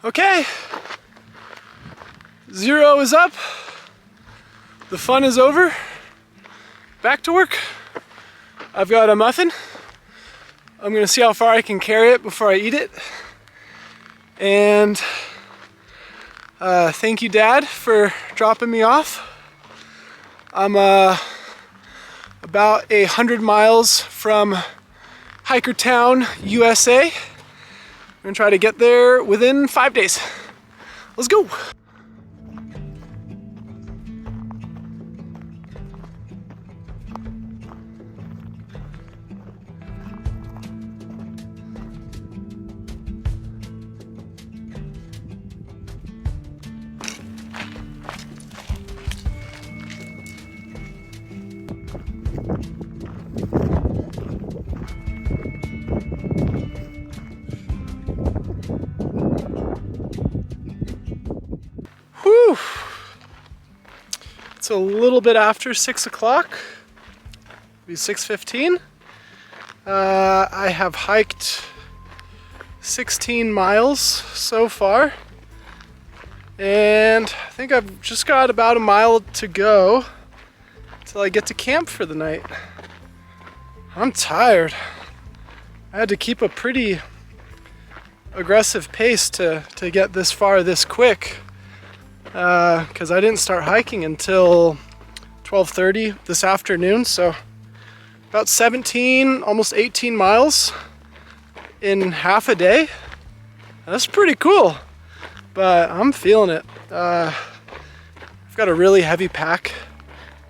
Okay, 0 is up, the fun is over, back to work. I've got a muffin. I'm gonna see how far I can carry it before I eat it. And thank you, Dad, for dropping me off. I'm about 100 miles from Hikertown, USA. I'm gonna try to get there within 5 days. Let's go. Whew. It's a little bit after 6 o'clock, maybe 6:15. I have hiked 16 miles so far, and I think I've just got about a mile to go till I get to camp for the night. I'm tired. I had to keep a pretty aggressive pace to get this far this quick. Because I didn't start hiking until 12:30 this afternoon, so about 17, almost 18 miles in half a day. That's pretty cool, but I'm feeling it. I've got a really heavy pack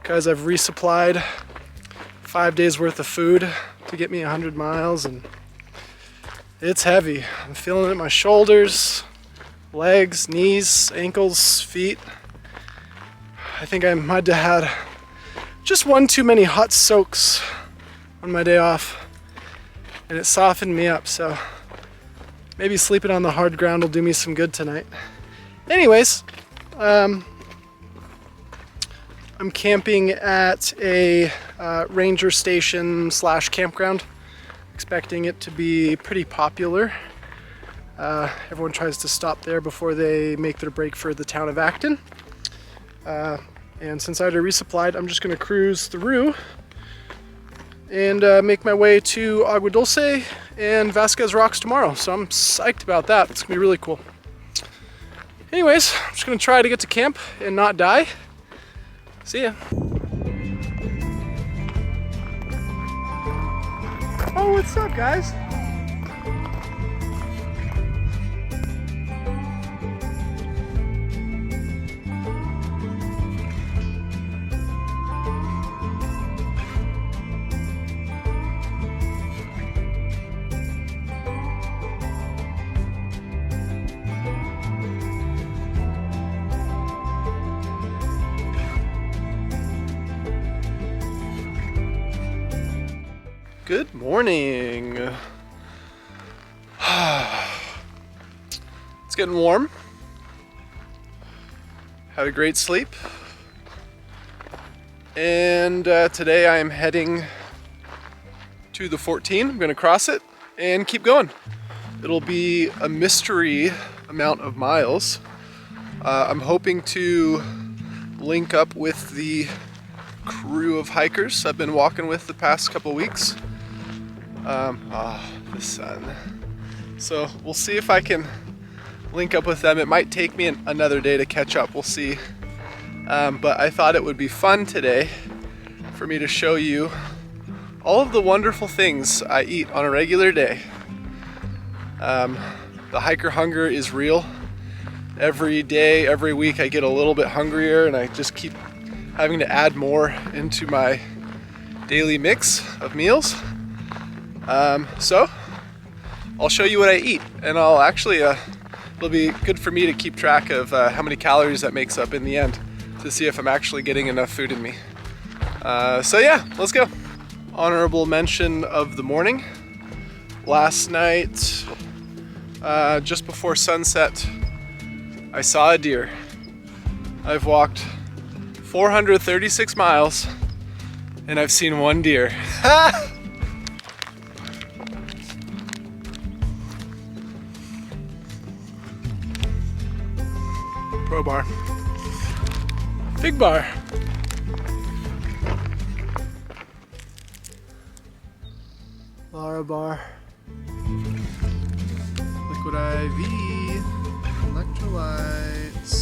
because I've resupplied 5 days worth of food to get me 100 miles, and it's heavy. I'm feeling it in my shoulders, legs, knees, ankles, feet. I think I might have had just one too many hot soaks on my day off, and it softened me up, so maybe sleeping on the hard ground will do me some good tonight. Anyways, I'm camping at a ranger station / campground, expecting it to be pretty popular. Everyone tries to stop there before they make their break for the town of Acton. And since I already resupplied, I'm just going to cruise through and make my way to Agua Dulce and Vasquez Rocks tomorrow. So I'm psyched about that. It's going to be really cool. Anyways, I'm just going to try to get to camp and not die. See ya. Oh, what's up, guys? Good morning. It's getting warm. Had a great sleep. And today I am heading to the 14. I'm gonna cross it and keep going. It'll be a mystery amount of miles. I'm hoping to link up with the crew of hikers I've been walking with the past couple weeks. The sun. So we'll see if I can link up with them. It might take me another day to catch up, we'll see. But I thought it would be fun today for me to show you all of the wonderful things I eat on a regular day. The hiker hunger is real. Every day, every week I get a little bit hungrier, and I just keep having to add more into my daily mix of meals. So I'll show you what I eat, and I'll actually, it'll be good for me to keep track of how many calories that makes up in the end, to see if I'm actually getting enough food in me. So yeah, let's go. Honorable mention of the morning. Last night, just before sunset, I saw a deer. I've walked 436 miles and I've seen one deer. No bar. Big bar. Lara bar. Liquid IV. Electrolytes.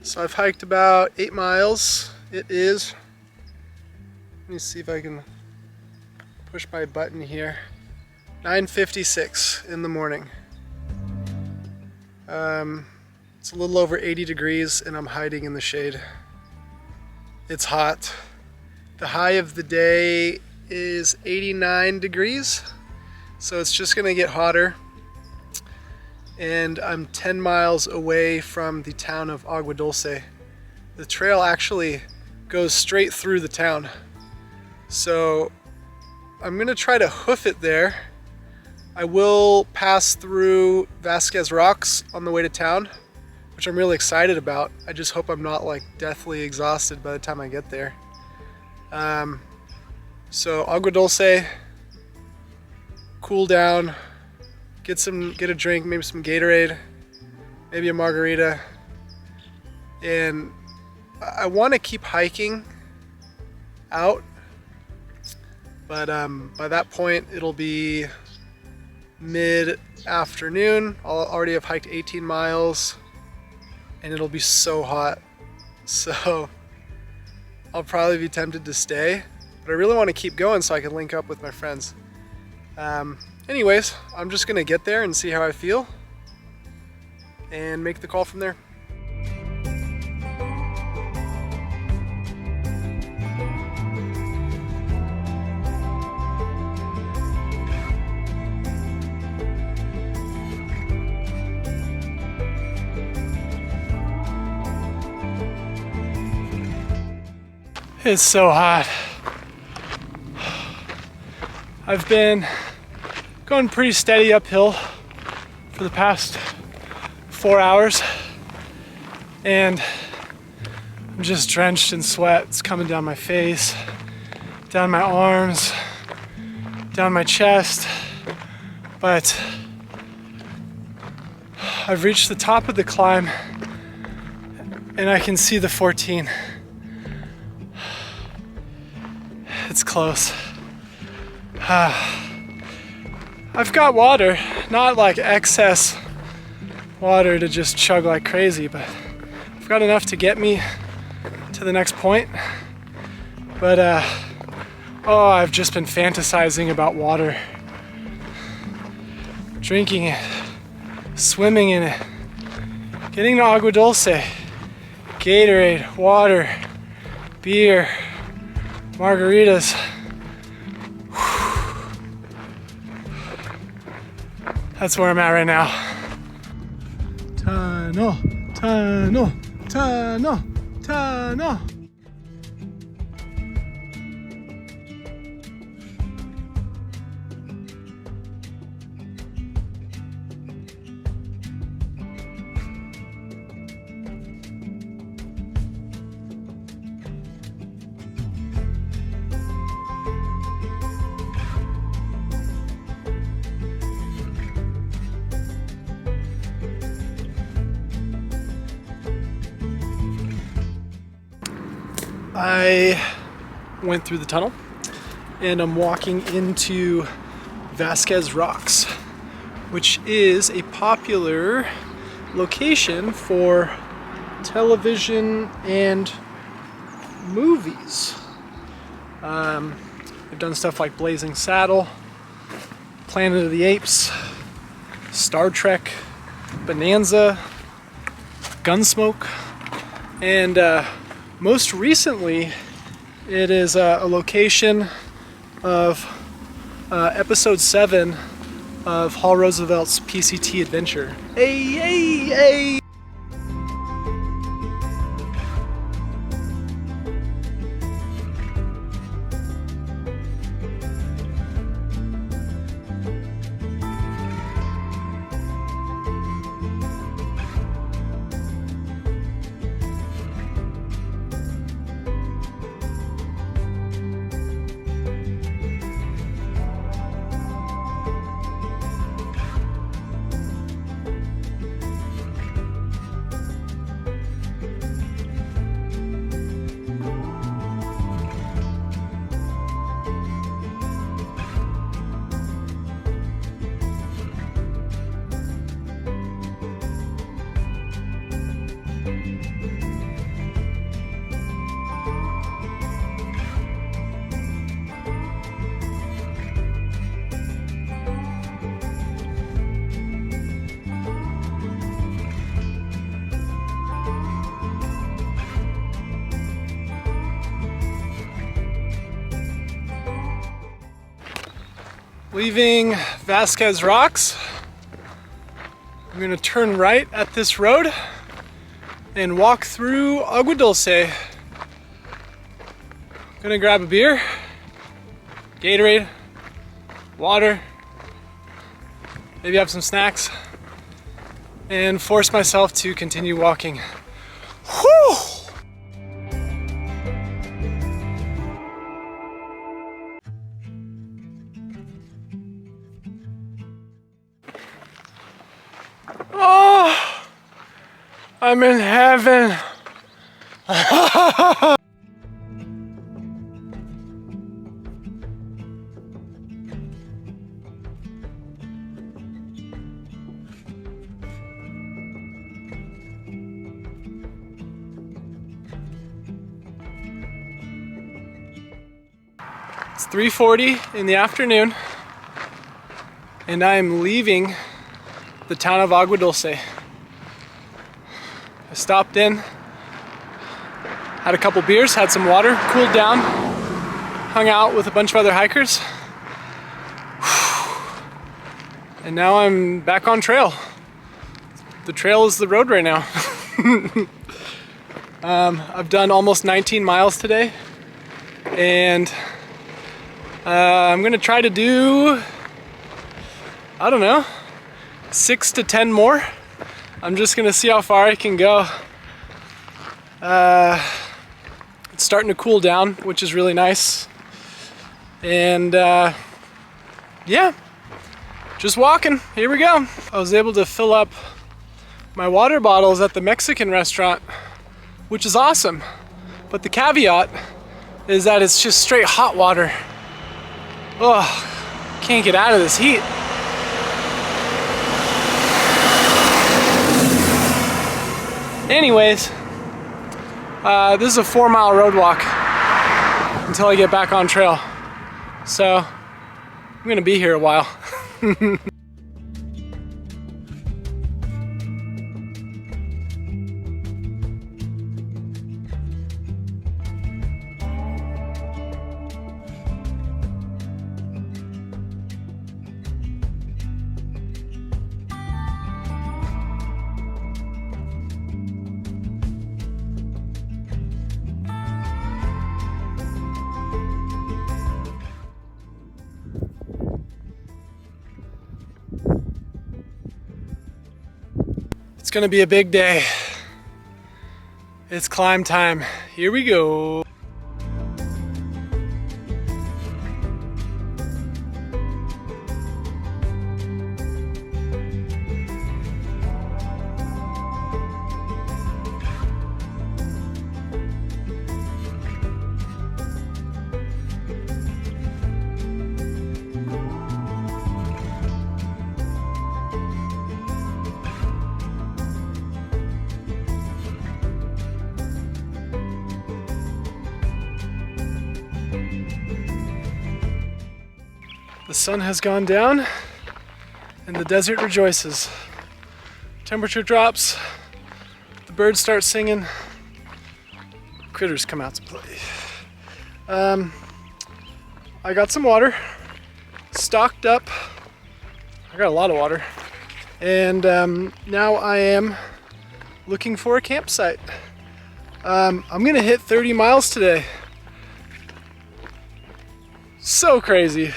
So I've hiked about 8 miles. It is, let me see if I can push my button here, 9:56 in the morning. It's a little over 80 degrees and I'm hiding in the shade. It's hot. The high of the day is 89 degrees, so it's just gonna get hotter. And I'm 10 miles away from the town of Agua Dulce. The trail actually goes straight through the town. So I'm gonna try to hoof it there. I will pass through Vasquez Rocks on the way to town, which I'm really excited about. I just hope I'm not like deathly exhausted by the time I get there. So Agua Dulce, cool down, get a drink, maybe some Gatorade, maybe a margarita, and I want to keep hiking out, but by that point it'll be mid-afternoon. I'll already have hiked 18 miles and it'll be so hot, so I'll probably be tempted to stay, but I really want to keep going so I can link up with my friends. Anyways, I'm just gonna get there and see how I feel and make the call from there. It's so hot. I've been going pretty steady uphill for the past 4 hours and I'm just drenched in sweat. It's coming down my face, down my arms, down my chest, but I've reached the top of the climb and I can see the 14. It's close. I've got water, not like excess water to just chug like crazy, but I've got enough to get me to the next point. But oh, I've just been fantasizing about water. Drinking it, swimming in it, getting to Agua Dulce, Gatorade, water, beer, margaritas. That's where I'm at right now. Tunnel, tunnel, tunnel, tunnel. I went through the tunnel and I'm walking into Vasquez Rocks, which is a popular location for television and movies. They've done stuff like Blazing Saddle, Planet of the Apes, Star Trek, Bonanza, Gunsmoke, and most recently, it is a location of episode 7 of Hall Roosevelt's PCT adventure. Hey, hey, hey! Leaving Vasquez Rocks. I'm gonna turn right at this road and walk through Agua Dulce. Gonna grab a beer, Gatorade, water, maybe have some snacks, and force myself to continue walking. Whew! Oh, I'm in heaven. It's 3:40 in the afternoon, and I am leaving the town of Agua Dulce. I stopped in, had a couple beers, had some water, cooled down, hung out with a bunch of other hikers, and now I'm back on trail. The trail is the road right now. I've done almost 19 miles today, and I'm gonna try to do, I don't know, 6 to 10 more. I'm just gonna see how far I can go. It's starting to cool down, which is really nice. And yeah, just walking, here we go. I was able to fill up my water bottles at the Mexican restaurant, which is awesome. But the caveat is that it's just straight hot water. Oh, can't get out of this heat. Anyways, this is a 4-mile road walk until I get back on trail. So I'm gonna be here a while. It's gonna be a big day. It's climb time. Here we go. The sun has gone down and the desert rejoices. Temperature drops, the birds start singing, critters come out to play. I got some water, stocked up. I got a lot of water. And now I am looking for a campsite. I'm gonna hit 30 miles today. So crazy.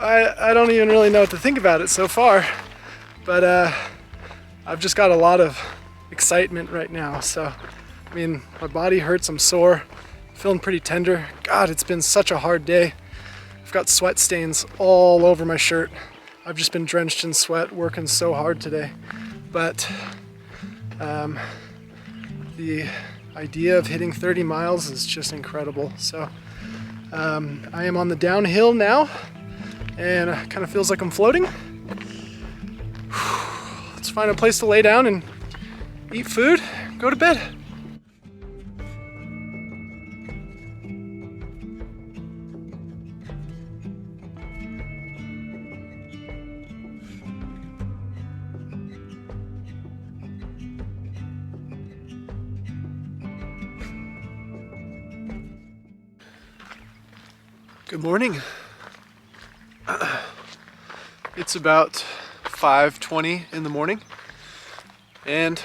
I don't even really know what to think about it so far, but I've just got a lot of excitement right now. So, I mean, my body hurts, I'm sore, feeling pretty tender. God, it's been such a hard day. I've got sweat stains all over my shirt. I've just been drenched in sweat, working so hard today. But the idea of hitting 30 miles is just incredible. So I am on the downhill now, and it kind of feels like I'm floating. Let's find a place to lay down and eat food, go to bed. Good morning. It's about 5:20 in the morning and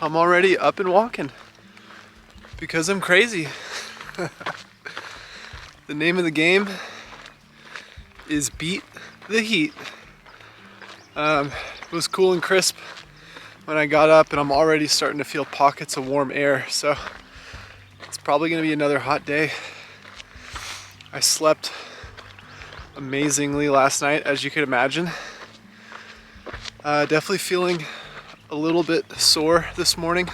I'm already up and walking because I'm crazy. The name of the game is beat the heat. It was cool and crisp when I got up and I'm already starting to feel pockets of warm air, so it's probably gonna be another hot day. I slept amazingly last night, as you could imagine. Definitely feeling a little bit sore this morning.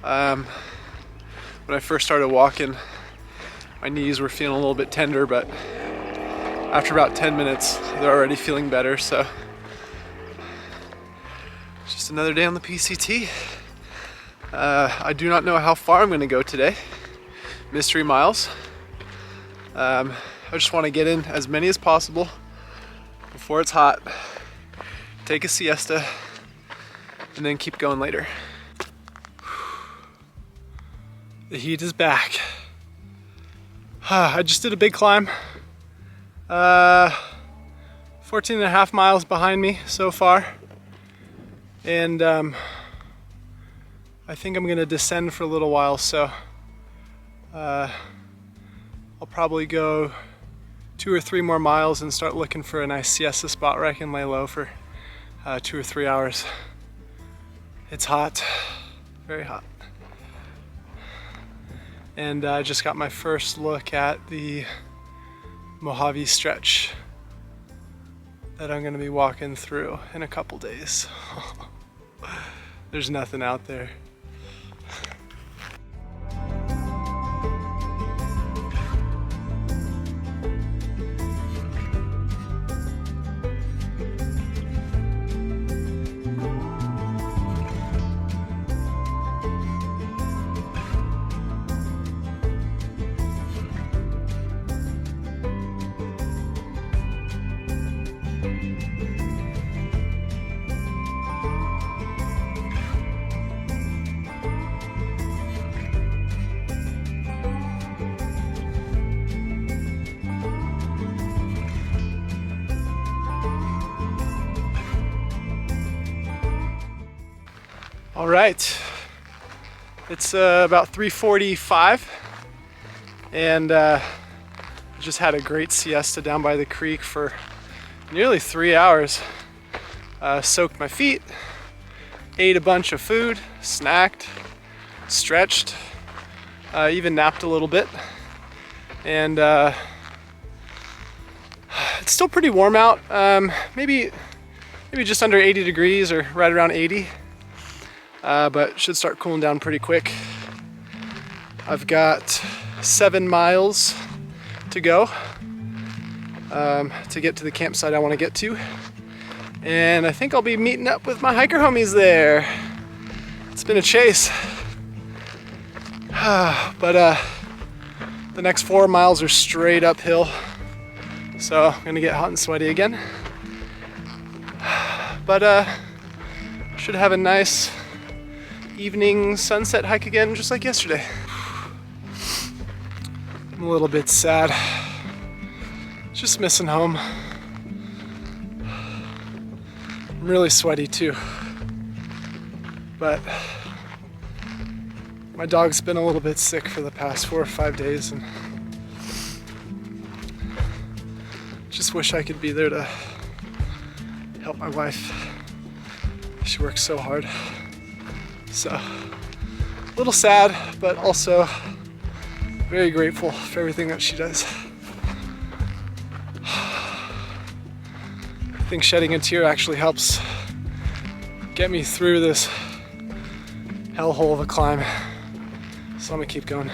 When I first started walking, my knees were feeling a little bit tender, but after about 10 minutes, they're already feeling better, so just another day on the PCT. I do not know how far I'm gonna go today. Mystery miles. I just want to get in as many as possible before it's hot, take a siesta, and then keep going later. The heat is back. I just did a big climb. 14 and a half miles behind me so far. And I think I'm gonna descend for a little while, so I'll probably go 2 or 3 more miles and start looking for a nice siesta spot where I can lay low for 2 or 3 hours. It's hot, very hot. And I just got my first look at the Mojave stretch that I'm gonna be walking through in a couple days. There's nothing out there. All right, it's about 3:45 and just had a great siesta down by the creek for nearly 3 hours. Soaked my feet, ate a bunch of food, snacked, stretched, even napped a little bit, and it's still pretty warm out, maybe just under 80 degrees or right around 80. But should start cooling down pretty quick. I've got 7 miles to go to get to the campsite I want to get to. And I think I'll be meeting up with my hiker homies there. It's been a chase. But the next 4 miles are straight uphill. So I'm gonna get hot and sweaty again. But should have a nice evening sunset hike again, just like yesterday. I'm a little bit sad. Just missing home. I'm really sweaty too. But my dog's been a little bit sick for the past 4 or 5 days, and just wish I could be there to help my wife. She works so hard. So, a little sad, but also very grateful for everything that she does. I think shedding a tear actually helps get me through this hellhole of a climb. So I'm gonna keep going.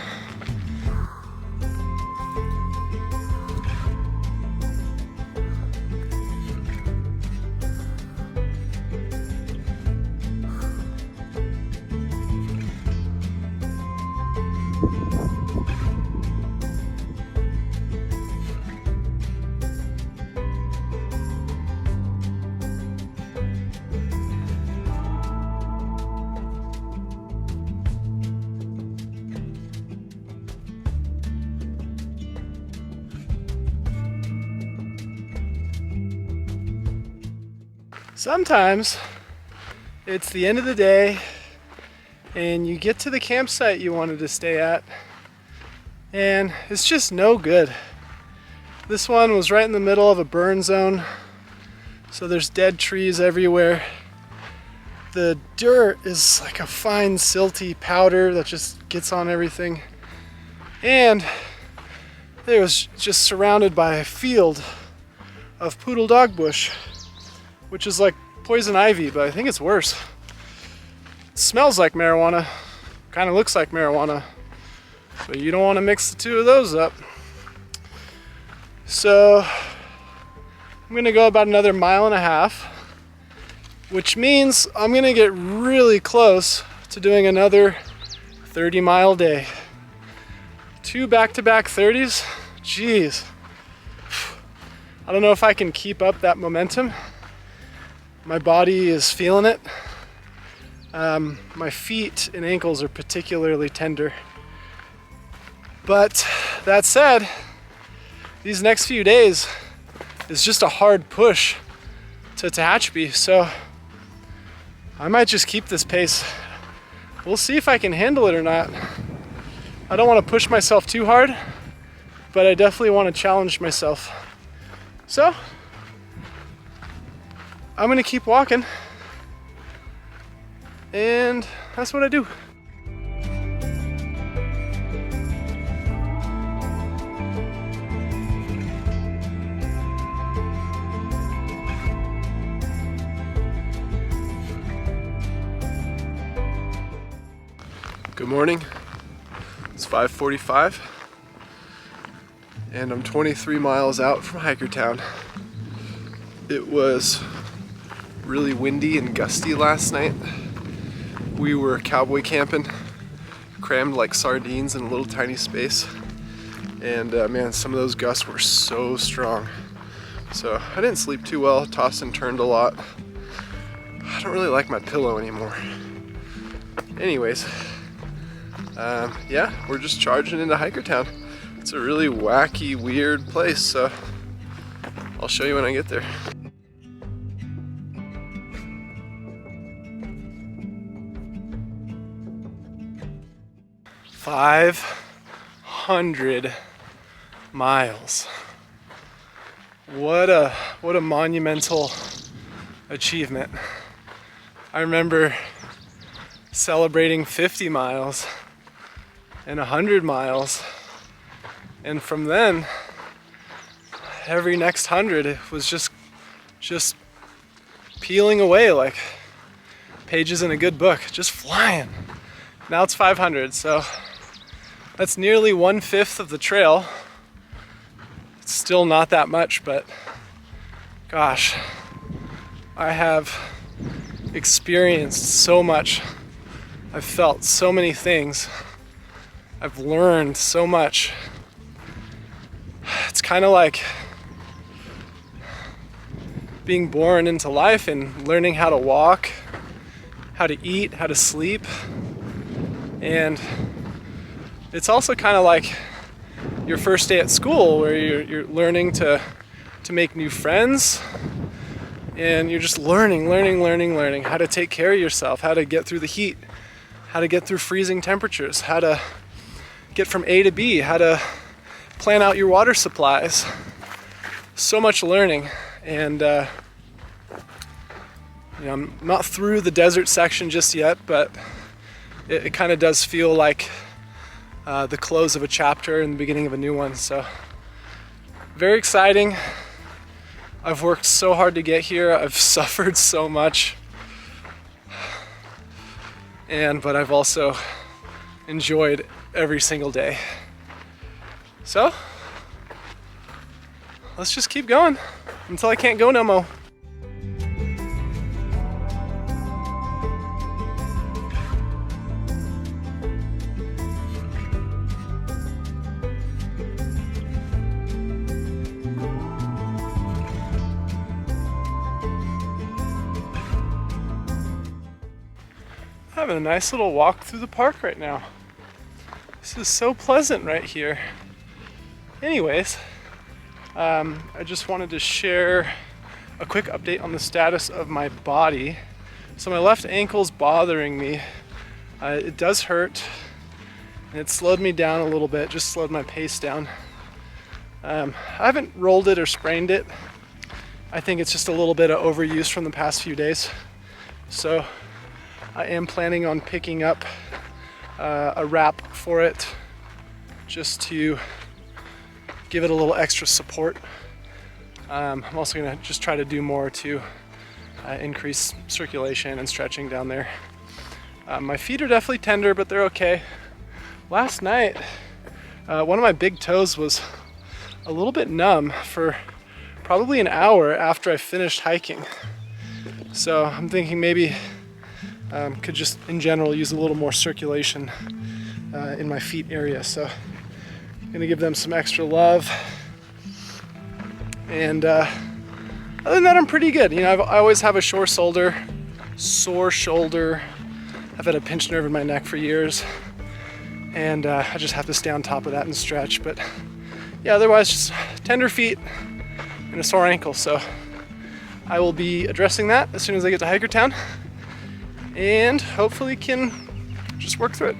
Sometimes it's the end of the day and you get to the campsite you wanted to stay at and it's just no good. This one was right in the middle of a burn zone, so there's dead trees everywhere. The dirt is like a fine silty powder that just gets on everything. And it was just surrounded by a field of poodle dog bush, which is like poison ivy, but I think it's worse. It smells like marijuana, kind of looks like marijuana, but you don't want to mix the two of those up. So I'm gonna go about another 1.5 miles, which means I'm gonna get really close to doing another 30-mile day. 2 back-to-back 30s, jeez. I don't know if I can keep up that momentum. My body is feeling it. My feet and ankles are particularly tender. But that said, these next few days is just a hard push to Tehachapi, so I might just keep this pace. We'll see if I can handle it or not. I don't want to push myself too hard, but I definitely want to challenge myself. So I'm gonna keep walking, and that's what I do. Good morning. It's 5:45 and I'm 23 miles out from Hikertown. It was really windy and gusty last night. We were cowboy camping, crammed like sardines in a little tiny space, and man, some of those gusts were so strong. So I didn't sleep too well, tossed and turned a lot. I don't really like my pillow anymore. Anyways, yeah, we're just charging into Hikertown. It's a really wacky, weird place, so I'll show you when I get there. "500 miles. What a monumental achievement. I remember celebrating 50 miles and 100 miles, and from then every next 100 it was just peeling away like pages in a good book, just flying. Now it's 500, so that's nearly 1/5 of the trail. It's still not that much, but gosh, I have experienced so much. I've felt so many things. I've learned so much. It's kind of like being born into life and learning how to walk, how to eat, how to sleep. And it's also kind of like your first day at school, where you're learning to make new friends, and you're just learning how to take care of yourself, how to get through the heat, how to get through freezing temperatures, how to get from A to B, how to plan out your water supplies. So much learning, and I'm not through the desert section just yet, but it kind of does feel like the close of a chapter and the beginning of a new one. So very exciting. I've worked so hard to get here. I've suffered so much, but I've also enjoyed every single day. So let's just keep going until I can't go no more. Having a nice little walk through the park right now. This is so pleasant right here. Anyways, I just wanted to share a quick update on the status of my body. So my left ankle's bothering me. It does hurt, and it slowed me down a little bit, just slowed my pace down. I haven't rolled it or sprained it. I think it's just a little bit of overuse from the past few days. So I am planning on picking up a wrap for it just to give it a little extra support. I'm also gonna just try to do more to increase circulation and stretching down there. My feet are definitely tender, but they're okay. Last night, one of my big toes was a little bit numb for probably an hour after I finished hiking. So I'm thinking maybe could just in general use a little more circulation in my feet area. So I'm gonna give them some extra love. And other than that, I'm pretty good. You know, I always have a sore shoulder. I've had a pinched nerve in my neck for years, and I just have to stay on top of that and stretch. But yeah, otherwise just tender feet and a sore ankle. So I will be addressing that as soon as I get to Hikertown, and hopefully can just work through it.